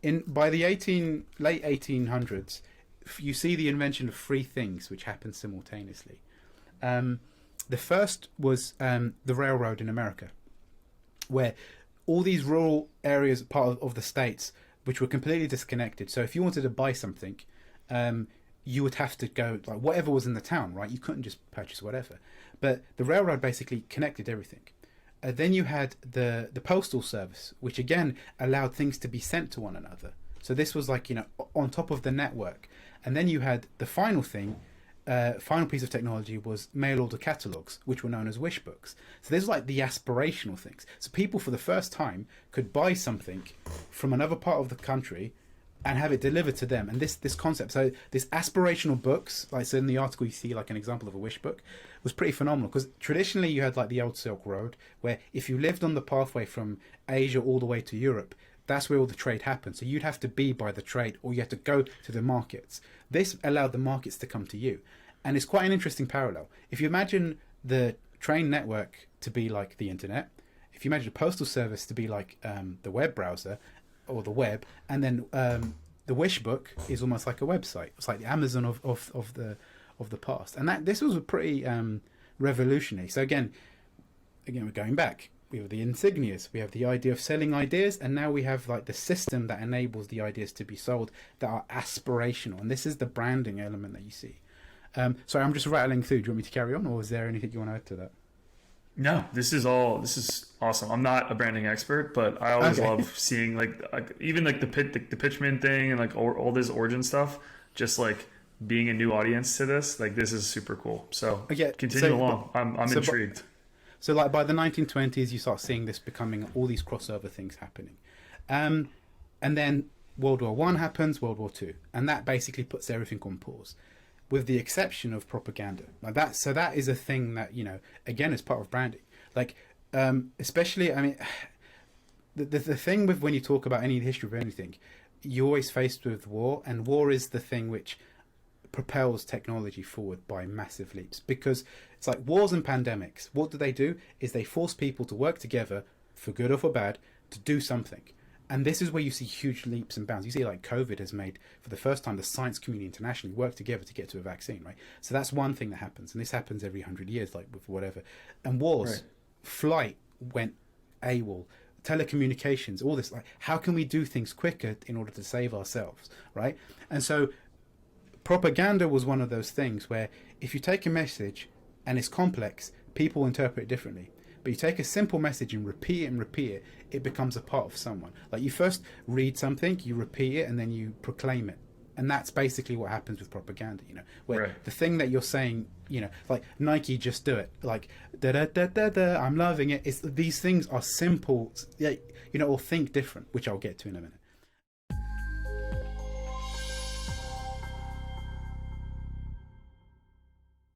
in by the late 1800s, you see the invention of three things which happened simultaneously. The first was the railroad in America, where all these rural areas, part of the states, which were completely disconnected. So if you wanted to buy something, you would have to go like whatever was in the town, right? You couldn't just purchase whatever. But the railroad basically connected everything. Then you had the postal service, which again allowed things to be sent to one another. So this was like, on top of the network. And then you had the final thing, final piece of technology was mail order catalogs, which were known as wish books. So there's like the aspirational things. So people for the first time could buy something from another part of the country and have it delivered to them. And this concept, so this aspirational books, like so in the article you see like an example of a wish book, was pretty phenomenal, because traditionally you had like the old Silk Road, where if you lived on the pathway from Asia all the way to Europe, that's where all the trade happened. So you'd have to be by the trade, or you had to go to the markets. This allowed the markets to come to you. And it's quite an interesting parallel. If you imagine the train network to be like the internet, if you imagine the postal service to be like the web browser or the web, and then the wish book is almost like a website. It's like the Amazon of the past. And this was a pretty revolutionary. So again, we're going back. We have the insignias, we have the idea of selling ideas, and now we have like the system that enables the ideas to be sold that are aspirational. And this is the branding element that you see. Sorry, I'm just rattling through. Do you want me to carry on, or is there anything you want to add to that? No, this is awesome. I'm not a branding expert, but I always love seeing like even like the pitchman thing and like all this origin stuff, just like being a new audience to this. Like this is super cool. So continue along. I'm intrigued. So like by the 1920s, you start seeing this becoming all these crossover things happening. And then World War I happens, World War II, and that basically puts everything on pause, with the exception of propaganda. Like that is a thing that, again, is part of branding. Like, especially, I mean, the thing with when you talk about any history of anything, you're always faced with war, and war is the thing which propels technology forward by massive leaps, because it's like wars and pandemics. What do? Is they force people to work together, for good or for bad, to do something. And this is where you see huge leaps and bounds. You see like COVID has made, for the first time, the science community internationally work together to get to a vaccine, right? So that's one thing that happens. And this happens every 100 years, like with whatever. And wars, right. Flight went AWOL, telecommunications, all this. Like, how can we do things quicker in order to save ourselves, right? And so propaganda was one of those things where if you take a message and it's complex, people interpret it differently. But you take a simple message and repeat it, it becomes a part of someone. Like you first read something, you repeat it, and then you proclaim it. And that's basically what happens with propaganda, where right. The thing that you're saying, like Nike, just do it. Like, I'm loving it. These things are simple, or think different, which I'll get to in a minute.